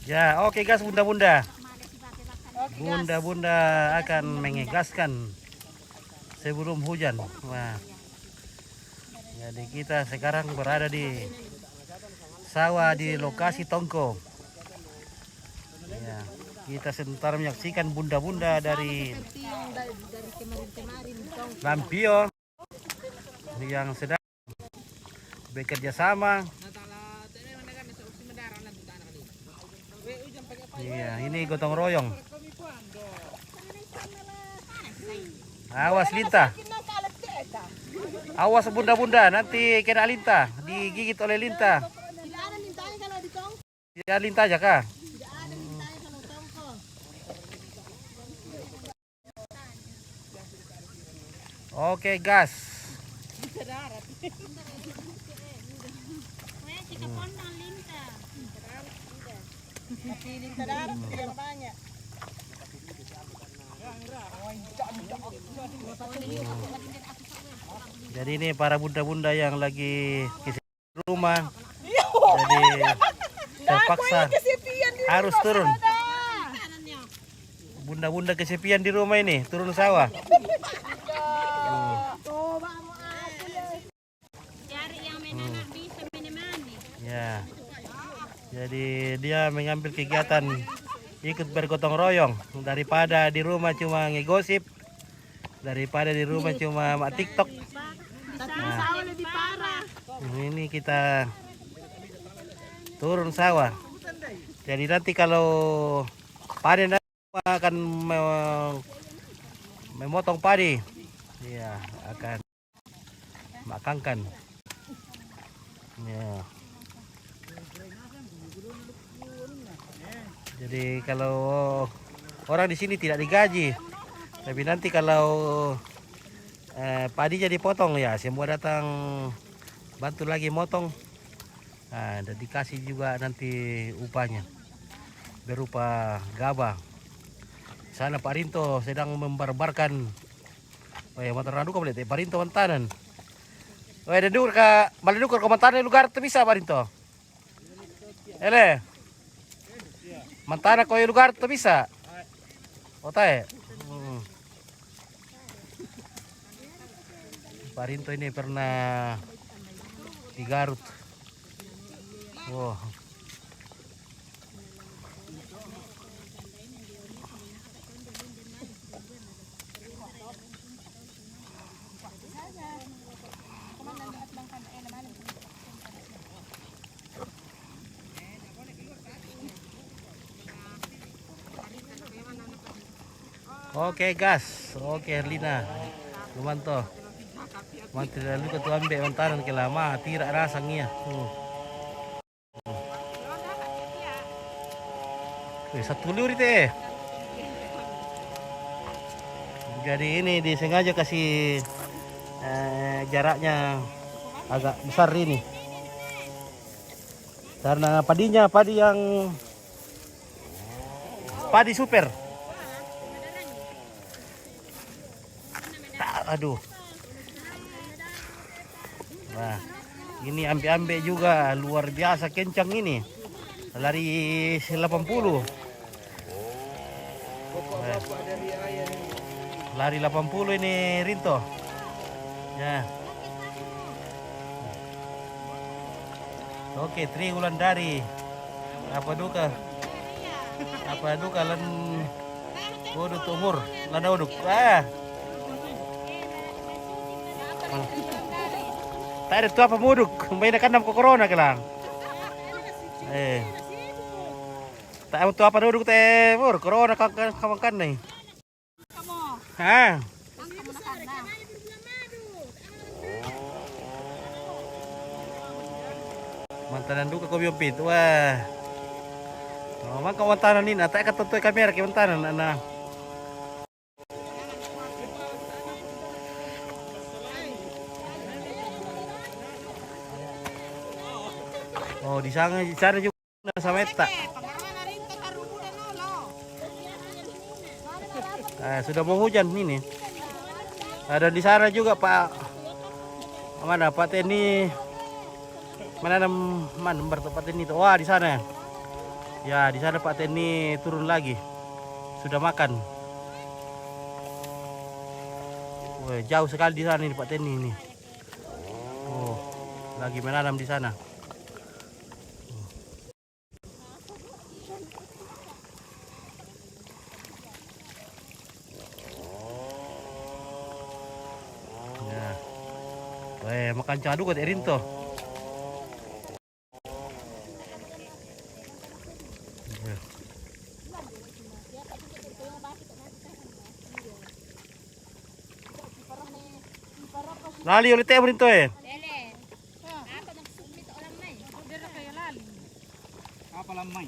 Ya, oke gas bunda-bunda. Oke, gas. Bunda-bunda akan mengegaskan sebelum hujan. Wah. Jadi kita sekarang berada di sawah di lokasi Tongko. Ya, kita sebentar menyaksikan bunda-bunda dari Seperti yang dari kemarin-kemarin dong. Lampio yang sedang bekerja sama. Iya, ini gotong royong. Awas lintah. Awas bunda-bunda, nanti kena lintah, digigit oleh lintah. Tidak ada lintahnya kalau di tongko. Tidak lintah aja kah? Tidak ada lintahnya kalau tongko. Oke, gas. Tapi lintah darat yang banyak. Jadi ini para bunda-bunda yang lagi ke rumah. Jadi terpaksa harus turun. Bunda-bunda kesepian di rumah ini, turun sawah. Cari yang menanak bisa menemani. Ya. Jadi dia mengambil kegiatan ikut bergotong royong daripada di rumah cuma ngegosip, daripada di rumah cuma mak TikTok. Tapi sawah lebih parah. Ini kita turun sawah. Jadi nanti kalau panen akan memotong padi, ya akan makangkan. Ya. Jadi kalau orang di sini tidak digaji, tapi nanti kalau padinya dipotong ya semua datang bantu lagi motong. Nah, dan dikasih juga nanti upahnya berupa gabah. Sana Pak Rinto sedang membarbarkan. Oh ya, motor radu kau boleh Pak Rinto mantanan. Oh ya, dedur ka, malidukur ko mantanan lugar tu bisa Pak Rinto. Ele. Mantana ko yung lugar tu bisa. O tayo. Pak Rinto ini pernah di Garut. Wow. Oke gas, oke Herlina, lumanto. Manti lalu ke tuan ambil mantanan ke lama, tidak rasanya. Satu lur itu. Jadi ini disengaja kasih jaraknya agak besar ini. Karena padinya padi yang padi super. Aduh. Wah, ini ambe-ambe juga luar biasa kencang ini. Lari 80. Lari 80 ini Rinto. Ya. Oke, Tri Wulandari. Apa duka? Apa duka lan bodoh umur. Lada uduk. Tak ada tu apa muduk, main kan nam corona kelang. Tak ada tu apa duduk teh, corona kawan kan nih. Ha. Mantanan duka ko biopit. Wah. Oh, man kawantanan ni na, tak katutoy kamera kay mantanan na. Oh, di sana juga sa meta. Sudah mau hujan ini. Ada di sana juga Pak. Mana Pak Teni? Menanam bertempat ini tuh. Wah, di sana. Ya, di sana Pak Teni turun lagi. Sudah makan. Wah, jauh sekali di sana ini Pak Teni ini. Oh, lagi menanam di sana. Ya. Wah, makan cadu kat Erinto. Lali ulit tayo rin to eh. Lele. Ako nagsubmit orang na eh. Dira kaya lali. Apa lamay?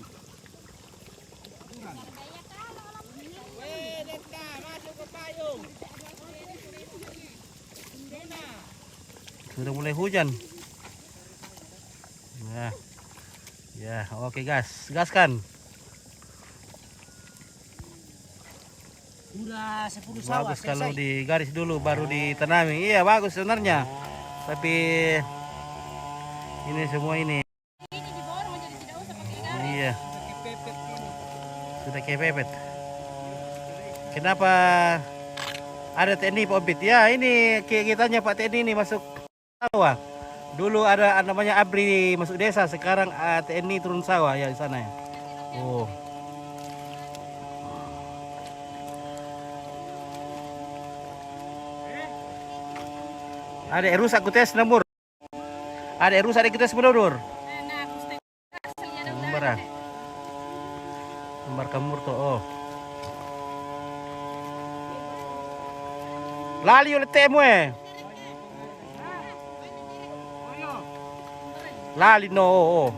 Sudah mulai hujan. Nah. Ya, oke gas. Gaskan. Udah 10 sawah Bagus kalau selesai. di garis dulu baru ditanami. Iya, bagus sebenarnya. Tapi ini semua ini. Ini diborong jadi tidak usah pakai garis. Iya, Kepepet ini. sudah kepepet. Kenapa ada TNI Pak Obit? Ya, ini kitanya Pak TNI ini masuk sawah. Dulu ada namanya ABRI masuk desa, sekarang TNI turun sawah ya di sana ya. Oh. Ada rusak kutes namur. Ada rusak di kutes menurur. Nah, gusto asalnya daw Lembar ah. Lembar kamur to oh. Lali ulit temo eh. Lali no oh.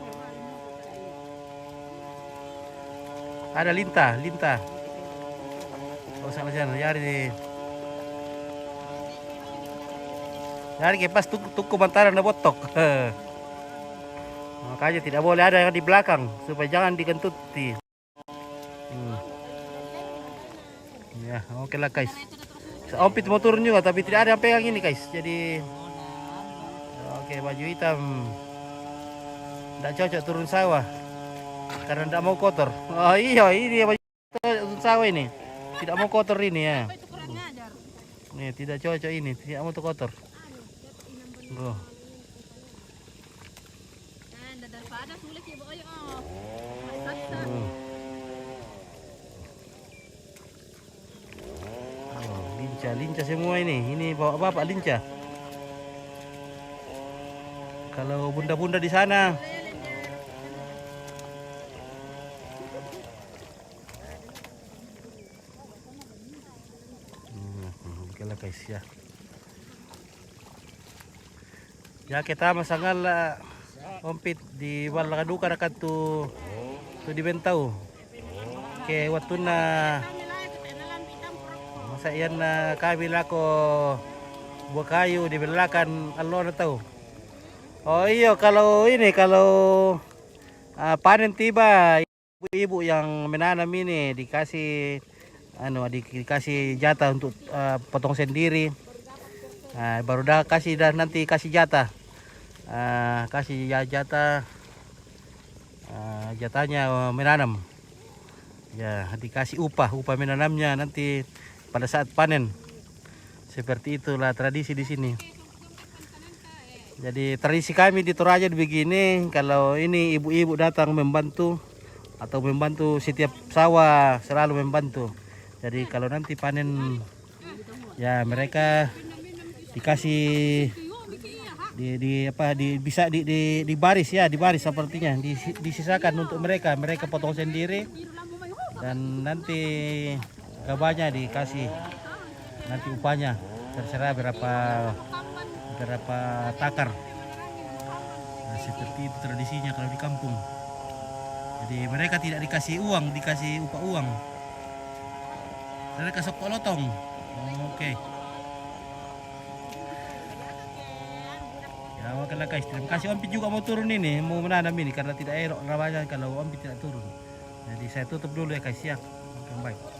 Ada lintah, lintah. Oh salah jalan, yari. Yari ke pas tuku bantaran na botok. Makanya tidak boleh ada yang di belakang supaya jangan dikentuti. Ya, oke lah guys. Ompit mau turun juga tapi tidak ada yang pegang ini guys. Jadi oke, baju hitam. Tidak cocok turun sawah karena tidak mau kotor. Oh iya, ini baju turun sawah ini. Tidak mau kotor ini ya. Itu kurang ngajar. Nih, tidak cocok ini, tidak mau kotor. Oh. Nah, daripada sulit ya boy. Oh. Oh, lincah semua ini. Ini bawa bapak lincah. Kalau bunda-bunda di sana. Oke lah guys ya. Ya kita masangal ompit di Balakaduka na kadto to di Bentao. Kay watun na masa yan na kami lako buah kayu di belakan alo na tao. Oh iyo kalau ini kalau panen tiba ibu-ibu yang menanam ini dikasih dikasih jatah untuk potong sendiri. Nah, baru dah nanti kasih jatah. Kasih jatah jatahnya menanam. Ya, dikasih upah menanamnya nanti pada saat panen. Seperti itulah tradisi di sini. Jadi tradisi kami di Toraja begini, kalau ini ibu-ibu datang membantu atau membantu setiap sawah selalu membantu. Jadi kalau nanti panen ya mereka dikasih bisa di baris ya, di baris sepertinya disisakan untuk mereka potong sendiri dan nanti gabahnya dikasih nanti upahnya terserah berapa takar. Nah, seperti itu tradisinya kalau di kampung. Jadi mereka tidak dikasih uang, dikasih upah uang. Mereka sok lotong. Oke. Ya oke lah guys, terima kasih. Ompit juga mau turun ini, mau menanam ini karena tidak elok rawanya kalau ompit tidak turun. Jadi saya tutup dulu ya guys ya. Oke, bye.